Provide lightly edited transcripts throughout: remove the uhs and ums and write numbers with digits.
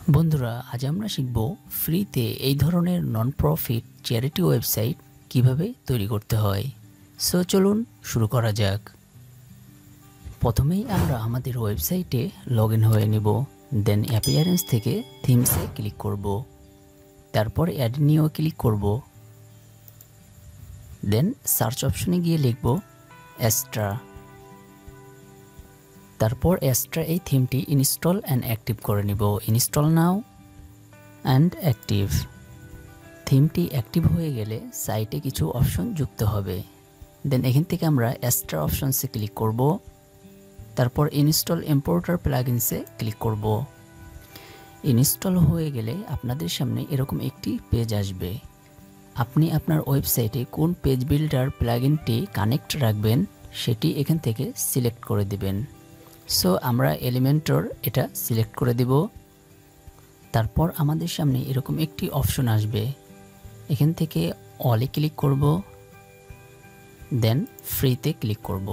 বন্ধুরা, আজ আমরা শিখব ফ্রিতে এই ধরনের নন প্রফিট চ্যারিটি ওয়েবসাইট কিভাবে তৈরি করতে হয়। সো চলুন শুরু করা যাক। প্রথমেই আমরা আমাদের ওয়েবসাইটে লগ ইন হয়ে নিব। দেন অ্যাপিয়ারেন্স থেকে থিমসে ক্লিক করব। তারপর অ্যাড নিয়েও ক্লিক করব। দেন সার্চ অপশনে গিয়ে লিখব এস্ট্রা। তারপর এক্সট্রা এই থিমটি ইনস্টল অ্যান্ড অ্যাক্টিভ করে নিব। ইনস্টল নাও অ্যান্ড অ্যাক্টিভ। থিমটি অ্যাক্টিভ হয়ে গেলে সাইটে কিছু অপশন যুক্ত হবে। দেন এখান থেকে আমরা এক্সট্রা অপশনসে ক্লিক করব। তারপর ইনস্টল ইম্পোর্টার প্লাগইনসে ক্লিক করব। ইনস্টল হয়ে গেলে আপনাদের সামনে এরকম একটি পেজ আসবে। আপনি আপনার ওয়েবসাইটে কোন পেজ বিল্ডার প্লাগইনটি কানেক্ট রাখবেন সেটি এখান থেকে সিলেক্ট করে দিবেন। সো আমরা এলিমেন্টর এটা সিলেক্ট করে দিব। তারপর আমাদের সামনে এরকম একটি অপশন আসবে। এখান থেকে অলে ক্লিক করব। দেন ফ্রিতে ক্লিক করব।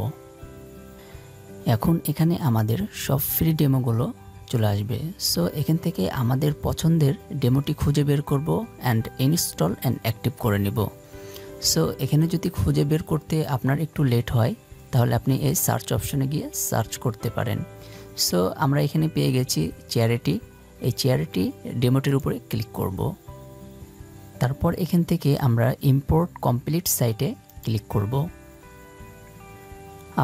এখন এখানে আমাদের সব ফ্রি ডেমোগুলো চলে আসবে। সো এখান থেকে আমাদের পছন্দের ডেমোটি খুঁজে বের করব অ্যান্ড ইনস্টল অ্যান্ড অ্যাক্টিভ করে নিব। সো এখানে যদি খুঁজে বের করতে আপনার একটু লেট হয় তাহলে আপনি এই সার্চ অপশনে গিয়ে সার্চ করতে পারেন। সো আমরা এখানে পেয়ে গেছি চ্যারিটি। এই চ্যারিটি ডেমোটির উপরে ক্লিক করব। তারপর এখান থেকে আমরা ইম্পোর্ট কমপ্লিট সাইটে ক্লিক করব।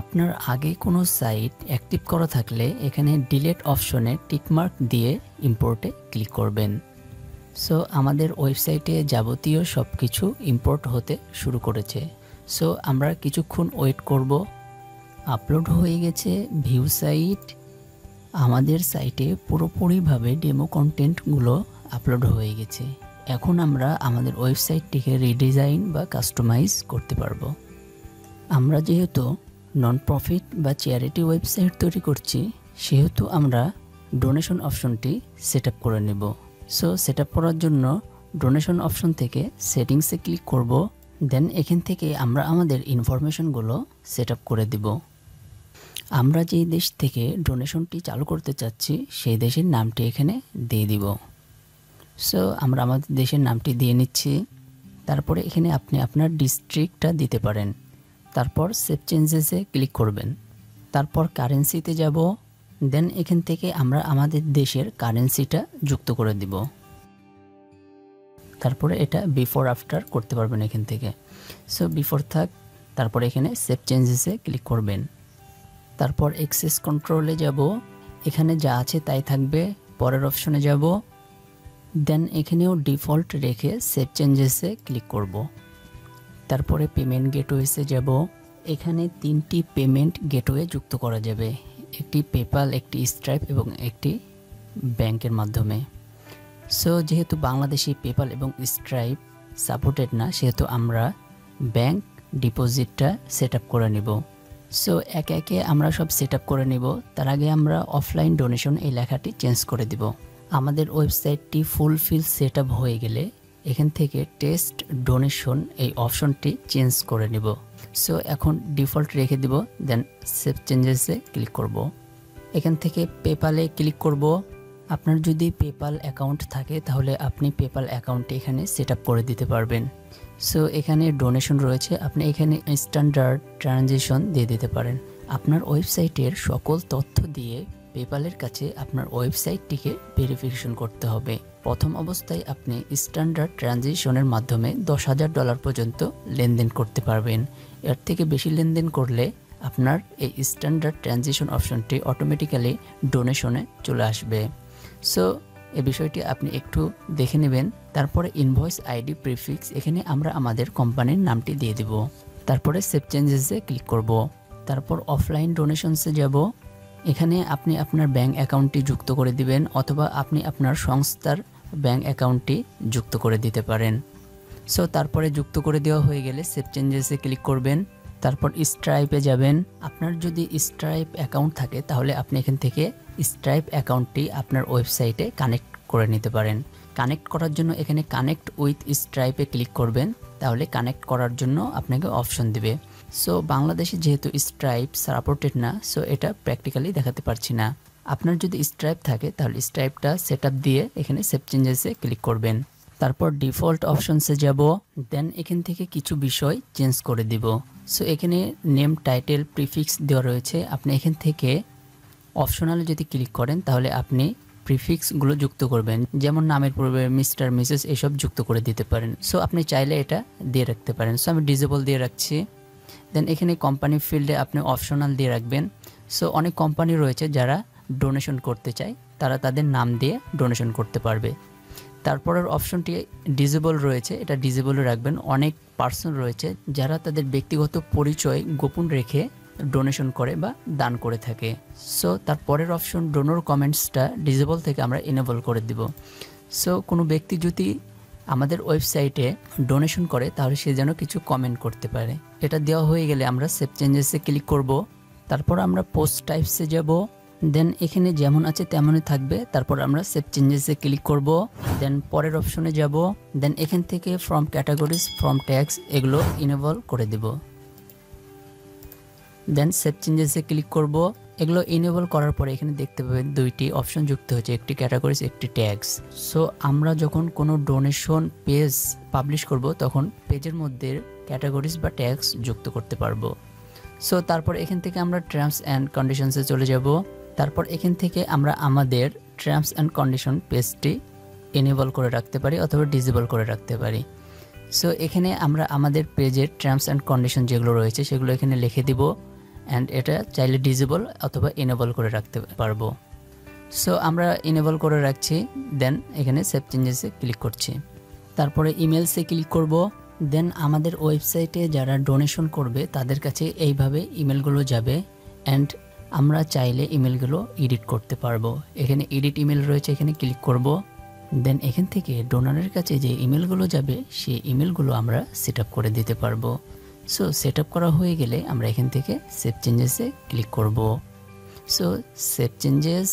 আপনার আগে কোনো সাইট অ্যাক্টিভ করা থাকলে এখানে ডিলিট অপশনে টিকমার্ক দিয়ে ইম্পোর্টে ক্লিক করবেন। সো আমাদের ওয়েবসাইটে যাবতীয় সব কিছু ইম্পোর্ট হতে শুরু করেছে। সো আমরা কিছুক্ষণ ওয়েট করব। আপলোড হয়ে গেছে ভিউ সাইট। আমাদের সাইটে পুরোপুরিভাবে ডেমো কন্টেন্টগুলো আপলোড হয়ে গেছে। এখন আমরা আমাদের ওয়েবসাইটটিকে রিডিজাইন বা কাস্টমাইজ করতে পারবো। আমরা যেহেতু নন প্রফিট বা চ্যারিটি ওয়েবসাইট তৈরি করছি সেহেতু আমরা ডোনেশন অপশনটি সেট আপ করে নেব। সো সেট আপ করার জন্য ডোনেশন অপশন থেকে সেটিংসে ক্লিক করব। দেন এখান থেকে আমরা আমাদের ইনফরমেশনগুলো সেট আপ করে দিব। আমরা যেই দেশ থেকে ডোনেশনটি চালু করতে চাচ্ছি সেই দেশের নামটি এখানে দিয়ে দিব। সো আমরা আমাদের দেশের নামটি দিয়ে নিচ্ছি। তারপরে এখানে আপনি আপনার ডিস্ট্রিক্টটা দিতে পারেন। তারপর সেভ চেঞ্জেসে ক্লিক করবেন। তারপর কারেন্সিতে যাব। দেন এখান থেকে আমরা আমাদের দেশের কারেন্সিটা যুক্ত করে দিব। তারপরে এটা বিফোর আফটার করতে পারবেন এখান থেকে। সো বিফোর থাক। তারপরে এখানে সেভ চেঞ্জেসে ক্লিক করবেন। তারপর অ্যাক্সেস কন্ট্রোলে যাব। এখানে যা আছে তাই থাকবে। পরের অপশনে যাব। দেন এখানেও ডিফল্ট রেখে সেভ চেঞ্জেসে ক্লিক করব। তারপরে পেমেন্ট গেটওয়েসে যাব। এখানে 3টি পেমেন্ট গেটওয়ে যুক্ত করা যাবে, একটি পেপ্যাল, একটি স্ট্রাইপ এবং একটি ব্যাংকের মাধ্যমে। সো যেহেতু বাংলাদেশি পেপ্যাল এবং স্ট্রাইপ সাপোর্টেড না সেহেতু আমরা ব্যাংক ডিপোজিটটা সেট আপ করে নিব। সো একে একে আমরা সব সেট আপ করে নিব। তার আগে আমরা অফলাইন ডোনেশন এই লেখাটি চেঞ্জ করে দিব। আমাদের ওয়েবসাইটটি ফুলফিল সেট আপ হয়ে গেলে এখান থেকে টেস্ট ডোনেশন এই অপশনটি চেঞ্জ করে নিব। সো এখন ডিফল্ট রেখে দিব। দেন সেভ চেঞ্জেসে ক্লিক করব। এখান থেকে পেপ্যালে ক্লিক করব। আপনার যদি পেপ্যাল অ্যাকাউন্ট থাকে তাহলে আপনি পেপ্যাল অ্যাকাউন্টটি এখানে সেট আপ করে দিতে পারবেন। সো এখানে ডোনেশন রয়েছে, আপনি এখানে স্ট্যান্ডার্ড ট্রানজিশন দিয়ে দিতে পারেন। আপনার ওয়েবসাইটের সকল তথ্য দিয়ে পেপ্যালের কাছে আপনার ওয়েবসাইটটিকে ভেরিফিকেশন করতে হবে। প্রথম অবস্থায় আপনি স্ট্যান্ডার্ড ট্রানজিশনের মাধ্যমে $10,000 পর্যন্ত লেনদেন করতে পারবেন। এর থেকে বেশি লেনদেন করলে আপনার এই স্ট্যান্ডার্ড ট্রানজিশন অপশনটি অটোমেটিক্যালি ডোনেশনে চলে আসবে। সো এই বিষয়টি আপনি একটু দেখে নেবেন। তারপরে ইনভয়েস আইডি প্রিফিক্স, এখানে আমরা আমাদের কোম্পানির নামটি দিয়ে দেব। তারপরে সেভ চেঞ্জেসে ক্লিক করব। তারপর অফলাইন ডোনেশনসে যাব। এখানে আপনি আপনার ব্যাংক অ্যাকাউন্টটি যুক্ত করে দিবেন অথবা আপনি আপনার সংস্থার ব্যাংক অ্যাকাউন্টটি যুক্ত করে দিতে পারেন। সো তারপরে যুক্ত করে দেওয়া হয়ে গেলে সেভ চেঞ্জেসে ক্লিক করবেন। তারপর স্ট্রাইপে যাবেন। আপনার যদি স্ট্রাইপ অ্যাকাউন্ট থাকে তাহলে আপনি এখান থেকে স্ট্রাইপ অ্যাকাউন্টটি আপনার ওয়েবসাইটে কানেক্ট করে নিতে পারেন। কানেক্ট করার জন্য এখানে কানেক্ট উইথ স্ট্রাইপে ক্লিক করবেন। তাহলে কানেক্ট করার জন্য আপনাকে অপশন দিবে। সো বাংলাদেশে যেহেতু স্ট্রাইপ সাপোর্টেড না, সো এটা প্র্যাকটিক্যালি দেখাতে পারছি না। আপনার যদি স্ট্রাইপ থাকে তাহলে স্ট্রাইপটা সেট আপ দিয়ে এখানে সেভ চেঞ্জেসে ক্লিক করবেন। তারপর ডিফল্ট অপশনসে যাব, দেন এখান থেকে কিছু বিষয় চেঞ্জ করে দিব। সো এখানে নেম, টাইটেল, প্রিফিক্স দেওয়া রয়েছে। আপনি এখান থেকে অপশনালে যদি ক্লিক করেন তাহলে আপনি প্রিফিক্সগুলো যুক্ত করবেন, যেমন নামের পূর্বে মিস্টার, মিসেস এসব যুক্ত করে দিতে পারেন। সো আপনি চাইলে এটা দিয়ে রাখতে পারেন। সো আমি ডিসেবল দিয়ে রাখছি। দেন এখানে কোম্পানি ফিল্ডে আপনি অপশনাল দিয়ে রাখবেন। সো অনেক কোম্পানি রয়েছে যারা ডোনেশন করতে চায়, তারা তাদের নাম দিয়ে ডোনেশন করতে পারবে। তারপরের অপশনটি ডিসেবল রয়েছে, এটা ডিসেবল রাখবেন। অনেক পার্সন রয়েছে যারা তাদের ব্যক্তিগত পরিচয় গোপন রেখে ডোনেশন করে বা দান করে থাকে। সো তারপরের অপশন ডোনর কমেন্টসটা ডিসেবল থেকে আমরা এনেবল করে দিব। সো কোনো ব্যক্তি যদি আমাদের ওয়েবসাইটে ডোনেশন করে তাহলে সে যেন কিছু কমেন্ট করতে পারে। এটা দেওয়া হয়ে গেলে আমরা সেভ চেঞ্জেসে ক্লিক করব। তারপর আমরা পোস্ট টাইপসে যাব, দেন এখানে যেমন আছে তেমনই থাকবে। তারপর আমরা সেভ চেঞ্জেসে ক্লিক করব, দেন পরের অপশনে যাব, দেন এখান থেকে ফ্রম ক্যাটাগরিজ, ফ্রম ট্যাগস এগুলো ইনেবল করে দেব। দেন সেভ চেঞ্জেসে ক্লিক করব। এগুলো ইনেবল করার পরে এখানে দেখতে পাবেন দুইটি অপশন যুক্ত হয়েছে, একটি ক্যাটাগরিজ, একটি ট্যাগস। সো আমরা যখন কোনো ডোনেশন পেজ পাবলিশ করব তখন পেজের মধ্যে ক্যাটাগরিজ বা ট্যাগস যুক্ত করতে পারবো। সো তারপর এখান থেকে আমরা টার্মস অ্যান্ড কন্ডিশনসে চলে যাব। তারপর এখান থেকে আমরা আমাদের টার্মস অ্যান্ড কন্ডিশন পেজটি এনেবল করে রাখতে পারি অথবা ডিসেবল করে রাখতে পারি। সো এখানে আমরা আমাদের পেজের টার্মস অ্যান্ড কন্ডিশন যেগুলো রয়েছে সেগুলো এখানে লিখে দিব, অ্যান্ড এটা চাইলে ডিসেবল অথবা এনেবল করে রাখতে পারবো। সো আমরা এনেবল করে রাখছি, দেন এখানে সেভ চেঞ্জেসে ক্লিক করছি। তারপরে ইমেলসে ক্লিক করব। দেন আমাদের ওয়েবসাইটে যারা ডোনেশন করবে তাদের কাছে এইভাবে ইমেলগুলো যাবে, অ্যান্ড আমরা চাইলে ইমেলগুলো এডিট করতে পারবো। এখানে এডিট ইমেল রয়েছে, এখানে ক্লিক করব। দেন এখান থেকে ডোনারের কাছে যে ইমেলগুলো যাবে সেই ইমেলগুলো আমরা সেট আপ করে দিতে পারবো। সো সেট আপ করা হয়ে গেলে আমরা এখান থেকে সেভ চেঞ্জেসে ক্লিক করব। সো সেভ চেঞ্জেস,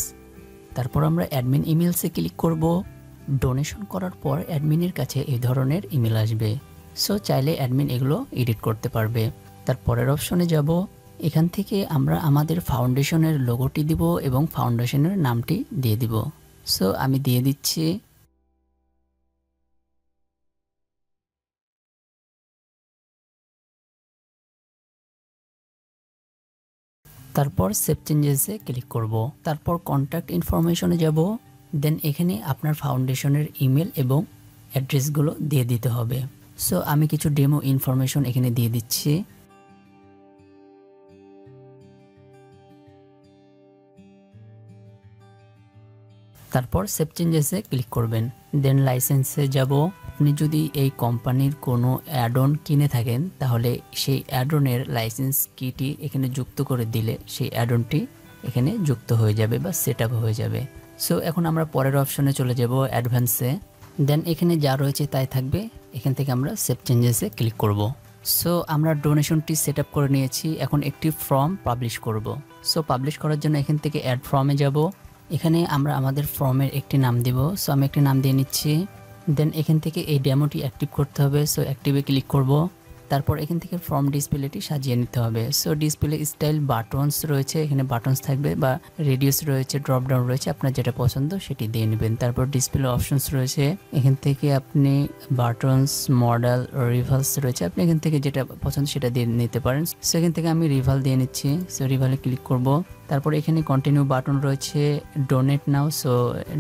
তারপর আমরা অ্যাডমিন ইমেলসে ক্লিক করব। ডোনেশন করার পর অ্যাডমিনের কাছে এই ধরনের ইমেল আসবে। সো চাইলে অ্যাডমিন এগুলো এডিট করতে পারবে। তারপরের অপশনে যাব, এখান থেকে আমরা আমাদের ফাউন্ডেশনের লোগোটি দিব এবং ফাউন্ডেশনের নামটি দিয়ে দিব। সো আমি দিয়ে দিচ্ছি। তারপর সেভ চেঞ্জেসে ক্লিক করব। তারপর কন্ট্যাক্ট ইনফরমেশনে যাব। দেন এখানে আপনার ফাউন্ডেশনের ইমেল এবং অ্যাড্রেসগুলো দিয়ে দিতে হবে। সো আমি কিছু ডেমো ইনফরমেশন এখানে দিয়ে দিচ্ছি। তারপর সেভ চেঞ্জেসে ক্লিক করবেন। দেন লাইসেন্সে যাব। আপনি যদি এই কোম্পানির কোনো অ্যাড অন কিনে থাকেন তাহলে সেই অ্যাড অনের লাইসেন্স কিটি এখানে যুক্ত করে দিলে সেই অ্যাড অনটি এখানে যুক্ত হয়ে যাবে বা সেট আপ হয়ে যাবে। সো এখন আমরা পরের অপশনে চলে যাব, অ্যাডভান্সে। দেন এখানে যা রয়েছে তাই থাকবে। এখান থেকে আমরা সেভ চেঞ্জেসে ক্লিক করব। সো আমরা ডোনেশনটি সেট আপ করে নিয়েছি, এখন একটি ফর্ম পাবলিশ করব। সো পাবলিশ করার জন্য এখান থেকে অ্যাড ফর্মে যাব। এখানে আমরা আমাদের ফর্মের একটি নাম দিব। সো আমি একটি নাম দিয়ে নিচ্ছি। দেন এখান থেকে এই ডেমোটি অ্যাক্টিভ করতে হবে। সো অ্যাক্টিভে ক্লিক করব। তারপর এখান থেকে ফর্ম ডিসপ্লেটি সাজিয়ে নিতে হবে। সো ডিসপ্লে স্টাইল বাটনস রয়েছে, এখানে বাটনস থাকবে বা রেডিয়াস রয়েছে, ড্রপ ডাউন রয়েছে, আপনার যেটা পছন্দ সেটি দিয়ে নেবেন। তারপর ডিসপ্লে অপশনস রয়েছে, এখান থেকে আপনি বাটনস, মডেল, রিভালস রয়েছে, আপনি এখান থেকে যেটা পছন্দ সেটা দিয়ে নিতে পারেন। সো এখান থেকে আমি রিভাল দিয়ে নিচ্ছি। সো রিভালে ক্লিক করব। তারপর এখানে কন্টিনিউ বাটন রয়েছে, ডোনেট নাও, সো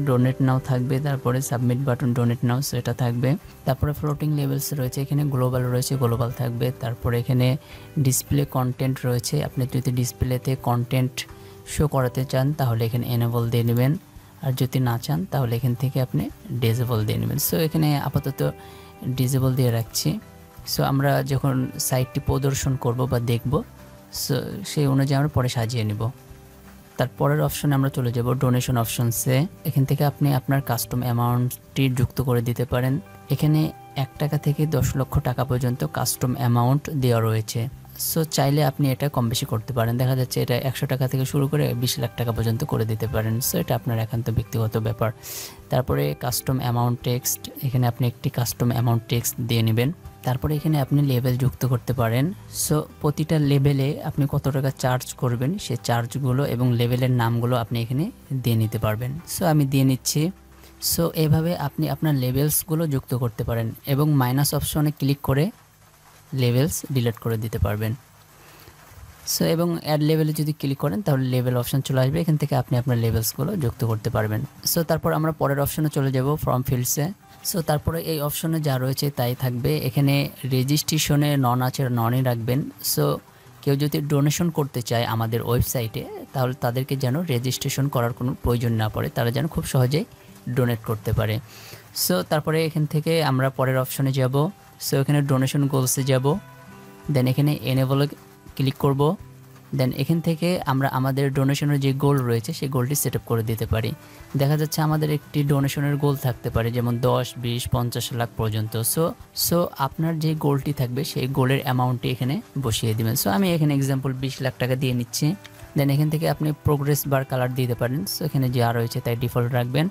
ডোনেট নাও থাকবে। তারপরে সাবমিট বাটন, ডোনেট নাও, সো এটা থাকবে। তারপরে ফ্লোটিং লেভেলস রয়েছে, এখানে গ্লোবাল রয়েছে, গ্লোবাল থাকবে। তারপরে এখানে ডিসপ্লে কন্টেন্ট রয়েছে, আপনি যদি ডিসপ্লেতে কন্টেন্ট শো করাতে চান তাহলে এখানে এনেবল দিয়ে নেবেন, আর যদি না চান তাহলে এখান থেকে আপনি ডিসেবল দিয়ে নেবেন। সো এখানে আপাতত ডিসেবল দিয়ে রাখছি। সো আমরা যখন সাইটটি প্রদর্শন করব বা দেখব, সো সেই অনুযায়ী আমরা পরে সাজিয়ে নেব। তারপরের অপশনে আমরা চলে যাব ডোনেশন অপশনসে। এখান থেকে আপনি আপনার কাস্টম অ্যামাউন্টটি যুক্ত করে দিতে পারেন। এখানে 1 টাকা থেকে 10 লক্ষ টাকা পর্যন্ত কাস্টম অ্যামাউন্ট দেওয়া রয়েছে। সো চাইলে আপনি এটা কম বেশি করতে পারেন। দেখা যাচ্ছে এটা 100 টাকা থেকে শুরু করে 20 লাখ টাকা পর্যন্ত করে দিতে পারেন। সো এটা আপনার একান্ত ব্যক্তিগত ব্যাপার। তারপরে কাস্টম অ্যামাউন্ট টেক্সট, এখানে আপনি একটি কাস্টম অ্যামাউন্ট টেক্সট দিয়ে নেবেন। তারপরে এখানে আপনি লেভেল যুক্ত করতে পারেন। সো প্রতিটা লেভেলে আপনি কত টাকা চার্জ করবেন সেই চার্জগুলো এবং লেভেলের নামগুলো আপনি এখানে দিয়ে নিতে পারবেন। সো আমি দিয়ে নিচ্ছি। সো এইভাবে আপনি আপনার লেভেলসগুলো যুক্ত করতে পারেন এবং মাইনাস অপশনে ক্লিক করে লেভেলস ডিলিট করে দিতে পারবেন। সো এবং অ্যাড লেভেলে যদি ক্লিক করেন তাহলে লেভেল অপশন চলে আসবে, এখান থেকে আপনি আপনার লেভেলসগুলো যুক্ত করতে পারবেন। সো তারপর আমরা পরের অপশনে চলে যাব ফর্ম ফিল্ডসে। সো তারপরে এই অপশনে যা রয়েছে তাই থাকবে। এখানে রেজিস্ট্রেশনে নন আছে ননই রাখবেন। সো কেউ যদি ডোনেশন করতে চায় আমাদের ওয়েবসাইটে তাহলে তাদেরকে যেন রেজিস্ট্রেশন করার কোনো প্রয়োজন না পড়ে, তারা যেন খুব সহজেই ডোনেট করতে পারে। সো তারপরে এখান থেকে আমরা পরের অপশনে যাব। সো এখানে ডোনেশন গোলসে যাব, দেন এখানে এনেবলে ক্লিক করব। দেন এখান থেকে আমরা আমাদের ডোনেশনের যে গোল রয়েছে সেই গোলটি সেট আপ করে দিতে পারি। দেখা যাচ্ছে আমাদের একটি ডোনেশনের গোল থাকতে পারে যেমন 10, 20, 50 লাখ পর্যন্ত। সো আপনার যে গোলটি থাকবে সেই গোলের অ্যামাউন্টটি এখানে বসিয়ে দিবেন। সো আমি এখানে এক্সাম্পল 20 লাখ টাকা দিয়ে নিচ্ছি। দেন এখান থেকে আপনি প্রোগ্রেস বার কালার দিতে পারেন। সো এখানে যা রয়েছে তাই ডিফল্ট রাখবেন।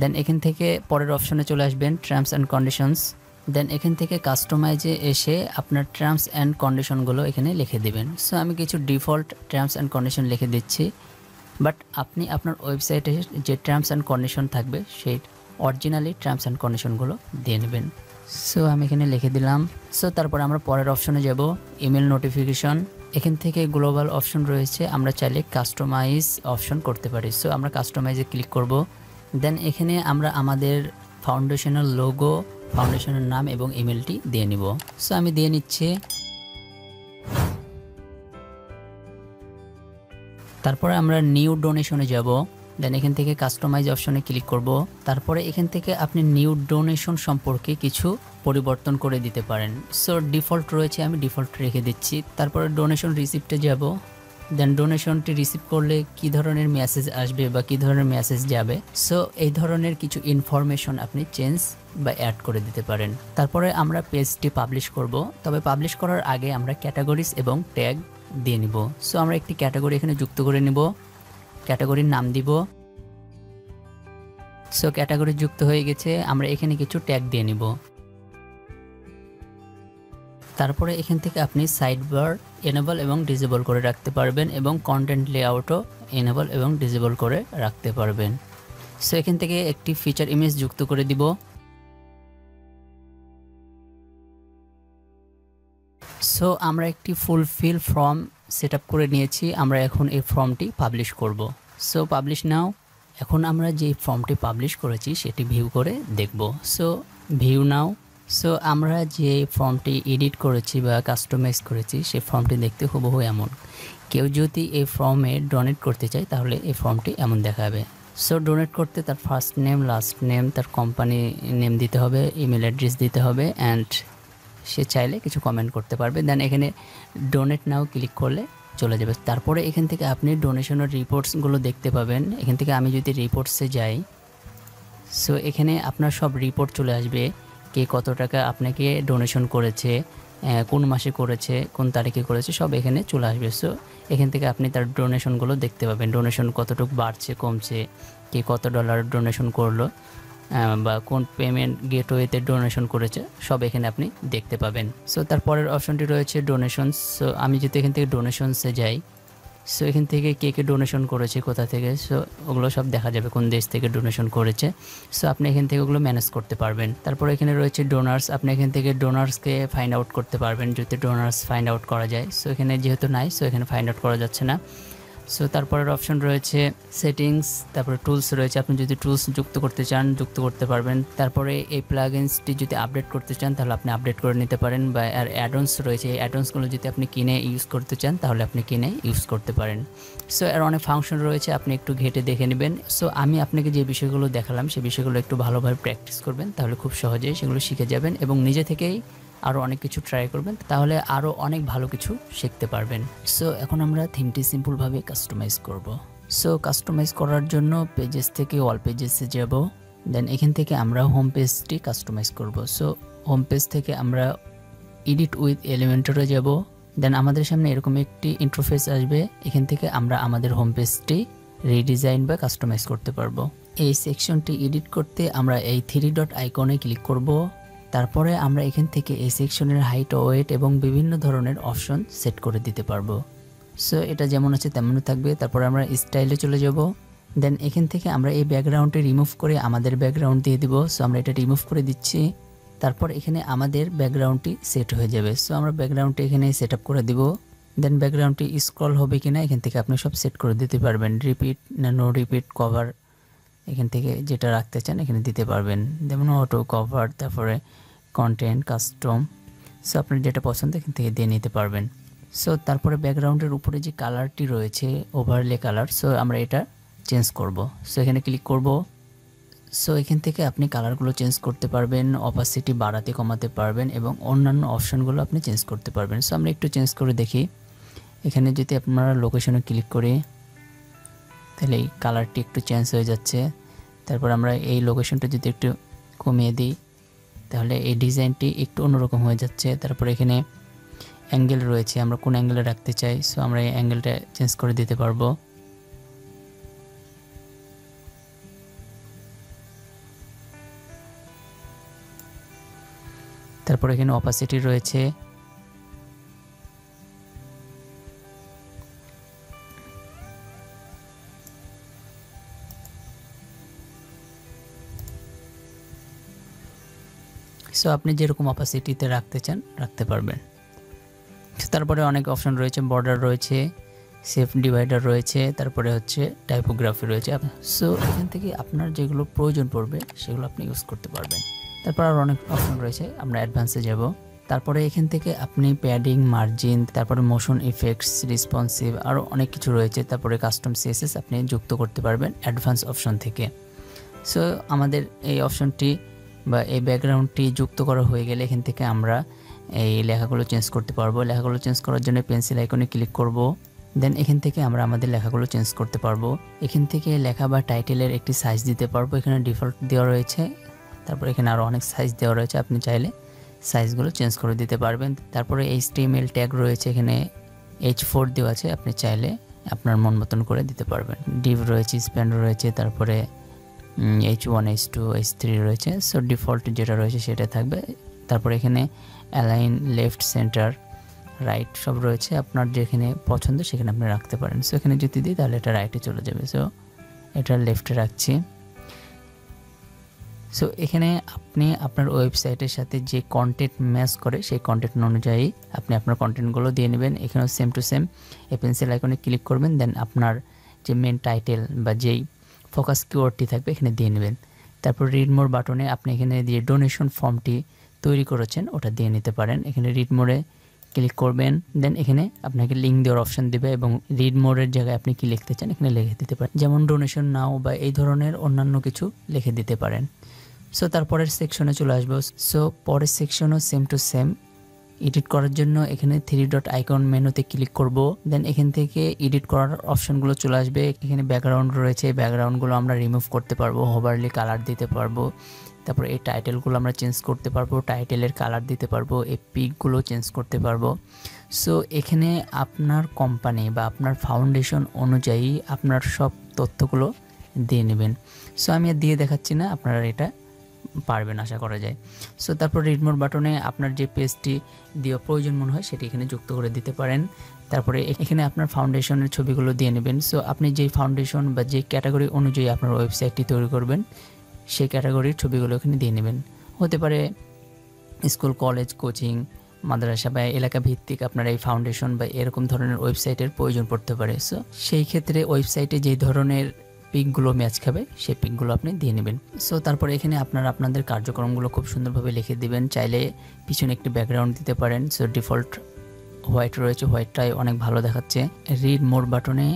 দেন এখান থেকে পরের অপশনে চলে আসবেন টার্মস অ্যান্ড কন্ডিশনস। দেন এখান থেকে কাস্টমাইজে এসে আপনার টার্মস অ্যান্ড কন্ডিশনগুলো এখানে লিখে দেবেন। সো আমি কিছু ডিফল্ট টার্মস অ্যান্ড কন্ডিশন লিখে দিচ্ছি, বাট আপনি আপনার ওয়েবসাইটে যে টার্মস অ্যান্ড কন্ডিশন থাকবে সেই অরিজিনালি টার্মস অ্যান্ড কন্ডিশনগুলো দিয়ে নেবেন। সো আমি এখানে লিখে দিলাম। সো তারপর আমরা পরের অপশনে যাব ইমেল নোটিফিকেশন। এখান থেকে গ্লোবাল অপশন রয়েছে, আমরা চাইলে কাস্টমাইজ অপশন করতে পারি। সো আমরা কাস্টমাইজে ক্লিক করব। দেন এখানে আমরা আমাদের ফাউন্ডেশনের লোগো, ফাউন্ডেশনের নাম এবং ইমেলটি দিয়ে নিব। সো আমি দিয়ে নিচ্ছি। তারপরে আমরা নিউ ডোনেশনে যাব। দেন এখান থেকে কাস্টমাইজ অপশনে ক্লিক করব। তারপরে এখান থেকে আপনি নিউ ডোনেশন সম্পর্কে কিছু পরিবর্তন করে দিতে পারেন। সো ডিফল্ট রয়েছে, আমি ডিফল্ট রেখে দিচ্ছি। তারপরে ডোনেশন রিসিপ্টে যাব। দেন ডোনেশনটি রিসিভ করলে কি ধরনের মেসেজ আসবে বা কি ধরনের মেসেজ যাবে, সো এই ধরনের কিছু ইনফরমেশন আপনি চেঞ্জ বা অ্যাড করে দিতে পারেন। তারপরে আমরা পেজটি পাবলিশ করব, তবে পাবলিশ করার আগে আমরা ক্যাটাগরিজ এবং ট্যাগ দিয়ে নিব। সো আমরা একটি ক্যাটাগরি এখানে যুক্ত করে নিব, ক্যাটাগরির নাম দিব। সো ক্যাটাগরি যুক্ত হয়ে গেছে, আমরা এখানে কিছু ট্যাগ দিয়ে নিব। তারপরে এখান থেকে আপনি সাইডবার এনেবল এবং ডিসেবল করে রাখতে পারবেন এবং কন্টেন্ট লেআউটও এনেবল এবং ডিসেবল করে রাখতে পারবেন। সো এখান থেকে একটি ফিচার ইমেজ যুক্ত করে দিব। সো আমরা একটি ফুলফিল ফর্ম সেট আপ করে নিয়েছি, আমরা এখন এই ফর্মটি পাবলিশ করব। সো পাবলিশ নাও। এখন আমরা যে ফর্মটি পাবলিশ করেছি সেটি ভিউ করে দেখব। সো ভিউ নাও। সো আমরা যে ফর্মটি এডিট করেছি বা কাস্টমাইজ করেছি সেই ফর্মটি দেখতে হুবহু এমন। কেউ যদি এই ফর্মে ডোনেট করতে চায় তাহলে এই ফর্মটি এমন দেখাবে। সো ডোনেট করতে তার ফার্স্ট নেম, লাস্ট নেম, তার কোম্পানি নেম দিতে হবে, ইমেল অ্যাড্রেস দিতে হবে অ্যান্ড সে চাইলে কিছু কমেন্ট করতে পারবে। দেন এখানে ডোনেট নাও ক্লিক করলে চলে যাবে। তারপরে এখান থেকে আপনি ডোনেশনের রিপোর্টসগুলো দেখতে পাবেন। এখান থেকে আমি যদি রিপোর্টসে যাই, সো এখানে আপনার সব রিপোর্ট চলে আসবে, কে কত টাকা আপনাকে ডোনেশন করেছে, কোন মাসে করেছে, কোন তারিখে করেছে, সব এখানে চলে আসবে। সো এখান থেকে আপনি তার ডোনেশনগুলো দেখতে পাবেন, ডোনেশন কতটুকু বাড়ছে কমছে, কে কত ডলার ডোনেশন করলো বা কোন পেমেন্ট গেটওয়েতে ডোনেশন করেছে, সব এখানে আপনি দেখতে পাবেন। সো তারপরের অপশনটি রয়েছে ডোনেশনস। সো আমি যদি এখান থেকে ডোনেশনসে যাই, সো এখান থেকে কে কে ডোনেশন করেছে, কোথা থেকে, সো ওগুলো সব দেখা যাবে কোন দেশ থেকে ডোনেশন করেছে। সো আপনি এখান থেকে ওগুলো ম্যানেজ করতে পারবেন। তারপর এখানে রয়েছে ডোনার্স, আপনি এখান থেকে ডোনার্সকে ফাইন্ড আউট করতে পারবেন যদি ডোনার্স ফাইন্ড আউট করা যায়। সো এখানে যেহেতু নাই, সো এখানে ফাইন্ড আউট করা যাচ্ছে না। সো তারপরের অপশন রয়েছে সেটিংস, তারপরে টুলস রয়েছে, আপনি যদি টুলস যুক্ত করতে চান যুক্ত করতে পারবেন। তারপরে এই প্লাগইনসটি যদি আপডেট করতে চান তাহলে আপনি আপডেট করে নিতে পারেন, বা আর অ্যাডঅনস রয়েছে, এই অ্যাডঅনসগুলো যদি আপনি কিনে ইউজ করতে চান তাহলে আপনি কিনে ইউজ করতে পারেন। সো এর অনেক ফাংশন রয়েছে, আপনি একটু ঘেটে দেখে নেবেন। সো আমি আপনাকে যে বিষয়গুলো দেখালাম সেই বিষয়গুলো একটু ভালোভাবে প্র্যাকটিস করবেন, তাহলে খুব সহজেই সেগুলো শিখে যাবেন এবং নিজে থেকেই আরও অনেক কিছু ট্রাই করবেন, তাহলে আরও অনেক ভালো কিছু শিখতে পারবেন। সো এখন আমরা থিমটি সিম্পলভাবে কাস্টমাইজ করব। সো কাস্টমাইজ করার জন্য পেজেস থেকে অল পেজেসে যাব। দেন এখান থেকে আমরা হোম পেজটি কাস্টমাইজ করব। সো হোম পেজ থেকে আমরা এডিট উইথ এলিমেন্টরে যাব। দেন আমাদের সামনে এরকম একটি ইন্টারফেস আসবে, এখান থেকে আমরা আমাদের হোম পেজটি রিডিজাইন বা কাস্টমাইজ করতে পারবো। এই সেকশনটি এডিট করতে আমরা এই 3 ডট আইকনে ক্লিক করব। তারপরে আমরা এখান থেকে এই সেকশনের হাইট ও ওয়েট এবং বিভিন্ন ধরনের অপশন সেট করে দিতে পারবো। সো এটা যেমন আছে তেমনই থাকবে। তারপরে আমরা স্টাইলে চলে যাব। দেন এখান থেকে আমরা এই ব্যাকগ্রাউন্ডটি রিমুভ করে আমাদের ব্যাকগ্রাউন্ড দিয়ে দিব। সো আমরা এটা রিমুভ করে দিচ্ছি। তারপর এখানে আমাদের ব্যাকগ্রাউন্ডটি সেট হয়ে যাবে। সো আমরা ব্যাকগ্রাউন্ডটি এখানে সেট আপ করে দিব। দেন ব্যাকগ্রাউন্ডটি স্ক্রল হবে কিনা এখান থেকে আপনি সব সেট করে দিতে পারবেন। রিপিট না নো রিপিট, কভার এখান থেকে যেটা রাখতে চান এখানে দিতে পারবেন, যেমন অটো কভার, তারপরে কন্টেন্ট, কাস্টম। সো আপনার যেটা পছন্দ এখান থেকে দিয়ে নিতে পারবেন। সো তারপরে ব্যাকগ্রাউন্ডের উপরে যে কালারটি রয়েছে ওভারলে কালার, সো আমরা এটা চেঞ্জ করব। সো এখানে ক্লিক করব। সো এখান থেকে আপনি কালারগুলো চেঞ্জ করতে পারবেন, অপাসিটি বাড়াতে কমাতে পারবেন এবং অন্যান্য অপশনগুলো আপনি চেঞ্জ করতে পারবেন। সো আমরা একটু চেঞ্জ করে দেখি। এখানে যদি আপনারা লোকেশনে ক্লিক করি তাহলে এই কালারটি একটু চেঞ্জ হয়ে যাচ্ছে। তারপর আমরা এই লোকেশনটা যদি একটু কমিয়ে দিই তাহলে এই ডিজাইনটি একটু অন্যরকম হয়ে যাচ্ছে। তারপর এখানে অ্যাঙ্গেল রয়েছে, আমরা কোন অ্যাঙ্গেলে রাখতে চাই, সো আমরা এই অ্যাঙ্গেলটা চেঞ্জ করে দিতে পারবো। তারপর এখানে অপাসিটি রয়েছে, সো আপনি যেরকম অপাসিটিতে রাখতে চান রাখতে পারবেন। তারপরে অনেক অপশন রয়েছে, বর্ডার রয়েছে, সেফ ডিভাইডার রয়েছে, তারপরে হচ্ছে টাইপোগ্রাফি রয়েছে। সো এখান থেকে আপনার যেগুলো প্রয়োজন পড়বে সেগুলো আপনি ইউজ করতে পারবেন। তারপর আর অনেক অপশন রয়েছে, আমরা অ্যাডভান্সে যাব। তারপরে এখান থেকে আপনি প্যাডিং, মার্জিন, তারপরে মোশন ইফেক্টস, রেসপন্সিভ, আরও অনেক কিছু রয়েছে। তারপরে কাস্টম সিএসএস আপনি যুক্ত করতে পারবেন অ্যাডভান্স অপশন থেকে। সো আমাদের এই অপশনটি বা এই ব্যাকগ্রাউন্ডটি যুক্ত করা হয়ে গেলে এখান থেকে আমরা এই লেখাগুলো চেঞ্জ করতে পারবো। লেখাগুলো চেঞ্জ করার জন্য পেন্সিল আইকনে ক্লিক করব। দেন এখান থেকে আমরা আমাদের লেখাগুলো চেঞ্জ করতে পারবো। এখান থেকে লেখা বা টাইটেলের একটি সাইজ দিতে পারবো, এখানে ডিফল্ট দেওয়া রয়েছে। তারপর এখানে আরও অনেক সাইজ দেওয়া রয়েছে, আপনি চাইলে সাইজগুলো চেঞ্জ করে দিতে পারবেন। তারপরে HTML ট্যাগ রয়েছে, এখানে H4 দেওয়া আছে, আপনি চাইলে আপনার মন মতন করে দিতে পারবেন। ডিভ রয়েছে, স্প্যান রয়েছে, তারপরে H1, H2, H3 রয়েছে। সো ডিফল্ট যেটা রয়েছে সেটা থাকবে। তারপর এখানে অ্যালাইন, লেফট, সেন্টার, রাইট সব রয়েছে, আপনার যেখানে পছন্দ সেখানে আপনি রাখতে পারেন। সো এখানে যদি দিই তাহলে এটা রাইটে চলে যাবে, সো এটা লেফটে রাখছি। সো এখানে আপনি আপনার ওয়েবসাইটের সাথে যে কন্টেন্ট ম্যাচ করে সেই কন্টেন্ট অনুযায়ী আপনি আপনার কন্টেন্টগুলো দিয়ে নেবেন। এখানেও সেম টু সেম এই পেন্সিল আইকনে ক্লিক করবেন, দেন আপনার যে মেন টাইটেল বা যেই ফোকাস কিওয়ার্ডটি থাকবে এখানে দিয়ে নেবেন। তারপর রিড মোর বাটনে আপনি এখানে দিয়ে ডোনেশন ফর্মটি তৈরি করেছেন ওটা দিয়ে নিতে পারেন। এখানে রিড মোরে ক্লিক করবেন, দেন এখানে আপনাকে লিঙ্ক দেওয়ার অপশন দেবে এবং রিড মোরের জায়গায় আপনি কি লিখতে চান এখানে লিখে দিতে পারেন, যেমন ডোনেশন নাও বা এই ধরনের অন্যান্য কিছু লিখে দিতে পারেন। সো তারপরের সেকশনে চলে আসবো। সো পরের সেকশনও সেম টু সেম। এডিট করার জন্য এখানে 3 ডট আইকন মেনুতে ক্লিক করব, দেন এখান থেকে এডিট করার অপশনগুলো চলে আসবে। এখানে ব্যাকগ্রাউন্ড রয়েছে, ব্যাকগ্রাউন্ডগুলো আমরা রিমুভ করতে পারবো, হোভারলি কালার দিতে পারবো। তারপর এই টাইটেলগুলো আমরা চেঞ্জ করতে পারবো, টাইটেলের কালার দিতে পারবো, এই পিকগুলো চেঞ্জ করতে পারবো। সো এখানে আপনার কোম্পানি বা আপনার ফাউন্ডেশন অনুযায়ী আপনার সব তথ্যগুলো দিয়ে নেবেন। সো আমি আর দিয়ে দেখাচ্ছি না, আপনারা এটা পারবেন আশা করা যায়। সো তারপর রিড মোর বাটনে আপনার যে পেজটি দেওয়া প্রয়োজন মনে হয় সেটি এখানে যুক্ত করে দিতে পারেন। তারপরে এখানে আপনার ফাউন্ডেশনের ছবিগুলো দিয়ে নেবেন। সো আপনি যেই ফাউন্ডেশন বা যে ক্যাটাগরি অনুযায়ী আপনার ওয়েবসাইটটি তৈরি করবেন সেই ক্যাটাগরির ছবিগুলো এখানে দিয়ে নেবেন। হতে পারে স্কুল, কলেজ, কোচিং, মাদ্রাসা বা এলাকা ভিত্তিক আপনার এই ফাউন্ডেশন বা এরকম ধরনের ওয়েবসাইটের প্রয়োজন পড়তে পারে। সো সেই ক্ষেত্রে ওয়েবসাইটে যেই ধরনের পিকগুলো ম্যাচ খাবে সেই পিকগুলো আপনি দিয়ে নেবেন। সো তারপর এখানে আপনাদের কার্যক্রমগুলো খুব সুন্দরভাবে লিখে দিবেন। চাইলে পিছনে একটি ব্যাকগ্রাউন্ড দিতে পারেন। সো ডিফল্ট হোয়াইট রয়েছে, হোয়াইটটাই অনেক ভালো দেখাচ্ছে। রিড মোর বাটনে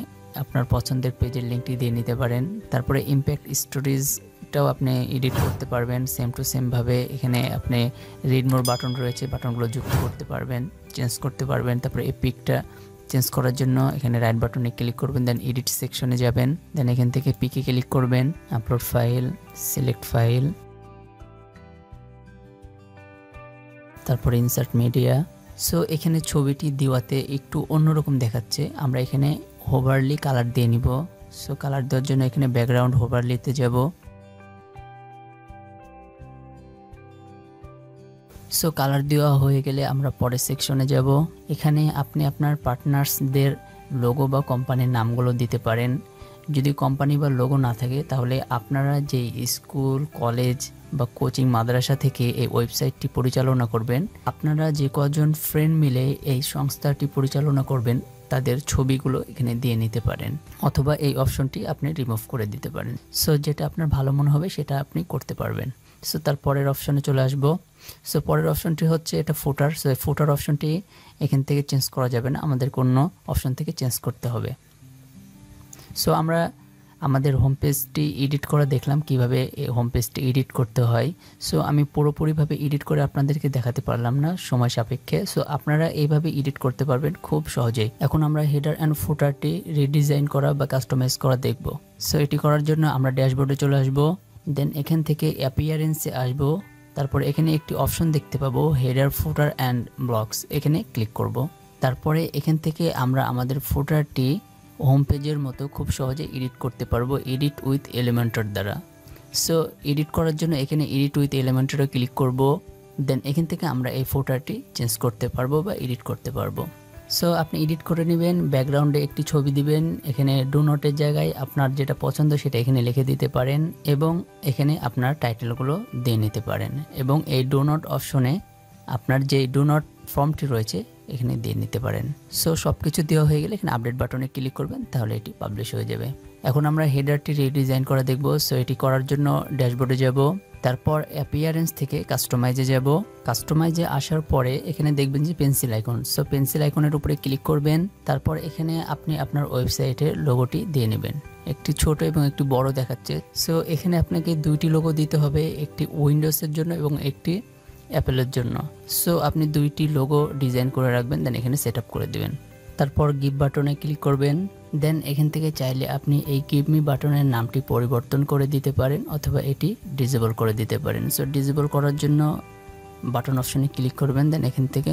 আপনার পছন্দের পেজের লিঙ্কটি দিয়ে নিতে পারেন। তারপরে ইম্প্যাক্ট স্টোরিজটাও আপনি এডিট করতে পারবেন সেম টু সেম ভাবে। এখানে আপনি রিড মোর বাটন রয়েছে, বাটনগুলো যুক্ত করতে পারবেন, চেঞ্জ করতে পারবেন। তারপরে এই পিকটা চেঞ্জ করার জন্য এখানে রাইট বাটনে ক্লিক করবেন, দেন এডিট সেকশনে যাবেন, দেন এখান থেকে পিকে ক্লিক করবেন, আপলোড ফাইল, সিলেক্ট ফাইল, তারপরে ইনসার্ট মিডিয়া। সো এখানে ছবিটি দেওয়াতে একটু অন্যরকম দেখাচ্ছে, আমরা এখানে হোভারলি কালার দিয়ে নিব। সো কালার দেওয়ার জন্য এখানে ব্যাকগ্রাউন্ড হোভারলিতে যাব, সো কালার দেওয়া হয়ে গেলে আমরা পরের সেকশনে যাব। এখানে আপনি আপনার পার্টনার্সদের লোগো বা কোম্পানির নামগুলো দিতে পারেন। যদি কোম্পানি বা লোগো না থাকে তাহলে আপনারা যে স্কুল, কলেজ বা কোচিং, মাদ্রাসা থেকে এই ওয়েবসাইটটি পরিচালনা করবেন, আপনারা যে কজন ফ্রেন্ড মিলে এই সংস্থাটি পরিচালনা করবেন তাদের ছবিগুলো এখানে দিয়ে নিতে পারেন, অথবা এই অপশনটি আপনি রিমুভ করে দিতে পারেন। সো যেটা আপনার ভালো মনে হবে সেটা আপনি করতে পারবেন। সো তার পরের অপশনে চলে আসবো। সো পরের অপশনটি হচ্ছে এটা ফুটার। সো এই ফুটার অপশনটি এখান থেকে চেঞ্জ করা যাবে না, আমাদের কোনো অপশন থেকে চেঞ্জ করতে হবে। সো আমরা আমাদের হোম পেজটি এডিট করা দেখলাম কিভাবে হোম পেজটি এডিট করতে হয়। সো আমি পুরোপুরিভাবে এডিট করে আপনাদেরকে দেখাতে পারলাম না সময় সাপেক্ষে। সো আপনারা এইভাবে এডিট করতে পারবেন খুব সহজেই। এখন আমরা হেডার অ্যান্ড ফুটারটি রিডিজাইন করা বা কাস্টমাইজ করা দেখব। সো এটি করার জন্য আমরা ড্যাশবোর্ডে চলে আসব। দেন এখান থেকে অ্যাপিয়ারেন্সে আসব। তারপর এখানে একটি অপশন দেখতে পাবো হেডার, ফুটার অ্যান্ড ব্লকস, এখানে ক্লিক করব। তারপরে এখান থেকে আমরা আমাদের ফুটারটি হোম পেজের মতো খুব সহজে এডিট করতে পারবো এডিট উইথ এলিমেন্টর দ্বারা। সো এডিট করার জন্য এখানে এডিট উইথ এলিমেন্টরে ক্লিক করব। দেন এখান থেকে আমরা এই ফটোটি চেঞ্জ করতে পারবো বা এডিট করতে পারবো। সো আপনি এডিট করে নেবেন, ব্যাকগ্রাউন্ডে একটি ছবি দিবেন, এখানে ডু নটের জায়গায় আপনার যেটা পছন্দ সেটা এখানে লিখে দিতে পারেন এবং এখানে আপনার টাইটেলগুলো দিয়ে নিতে পারেন এবং এই ডু নট অপশনে আপনার যে ডু নট ফর্মটি রয়েছে এখানে দিয়ে নিতে পারেন। সো সব কিছু দেওয়া হয়ে গেলে এখানে আপডেট বাটনে ক্লিক করবেন, তাহলে এটি পাবলিশ হয়ে যাবে। এখন আমরা হেডারটি রিডিজাইন করা দেখব। সো এটি করার জন্য ড্যাশবোর্ডে যাব, তারপর অ্যাপিয়ারেন্স থেকে কাস্টমাইজে যাব। কাস্টমাইজে আসার পরে এখানে দেখবেন যে পেন্সিল আইকন। সো পেন্সিল আইকনের উপরে ক্লিক করবেন, তারপর এখানে আপনি আপনার ওয়েবসাইটের লোগোটি দিয়ে নেবেন। একটি ছোট এবং একটি বড় দেখাচ্ছে। সো এখানে আপনাকে দুইটি লোগো দিতে হবে, একটি উইন্ডোজের জন্য এবং একটি অ্যাপেলের জন্য। সো আপনি দুইটি লোগো ডিজাইন করে রাখবেন, দেন এখানে সেট আপ করে দেবেন। তারপর গিভ বাটনে ক্লিক করবেন। দেন এখান থেকে চাইলে আপনি এই গিভ মি বাটনের নামটি পরিবর্তন করে দিতে পারেন অথবা এটি ডিসেবল করে দিতে পারেন। সো ডিসেবল করার জন্য বাটন অপশনে ক্লিক করবেন, দেন এখান থেকে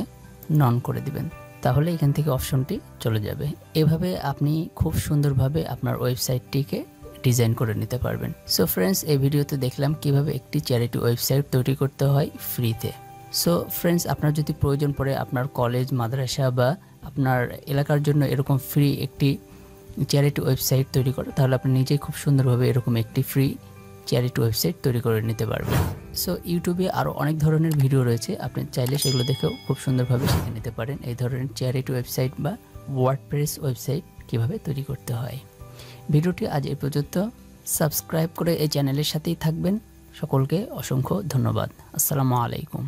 নন করে দিবেন, তাহলে এখান থেকে অপশনটি চলে যাবে। এভাবে আপনি খুব সুন্দরভাবে আপনার ওয়েবসাইটটিকে ডিজাইন করে নিতে পারবেন। সো ফ্রেন্ডস, এই ভিডিওতে দেখলাম কিভাবে একটি চ্যারিটি ওয়েবসাইট তৈরি করতে হয় ফ্রিতে। সো ফ্রেন্ডস, আপনার যদি প্রয়োজন পড়ে আপনার কলেজ, মাদ্রাসা বা আপনার এলাকার জন্য এরকম ফ্রি একটি চ্যারিটি ওয়েবসাইট তৈরি করে, তাহলে আপনি নিজেই খুব সুন্দরভাবে এরকম একটি ফ্রি চ্যারিটি ওয়েবসাইট তৈরি করে নিতে পারবেন। সো ইউটিউবে আরও অনেক ধরনের ভিডিও রয়েছে, আপনি চাইলে সেগুলো দেখেও খুব সুন্দরভাবে শিখে নিতে পারেন এই ধরনের চ্যারিটি ওয়েবসাইট বা ওয়ার্ডপ্রেস ওয়েবসাইট কীভাবে তৈরি করতে হয়। ভিডিওটি আজ এই পর্যন্ত। সাবস্ক্রাইব করে এই চ্যানেলের সাথেই থাকবেন। সকলকে অসংখ্য ধন্যবাদ। আসসালামু আলাইকুম।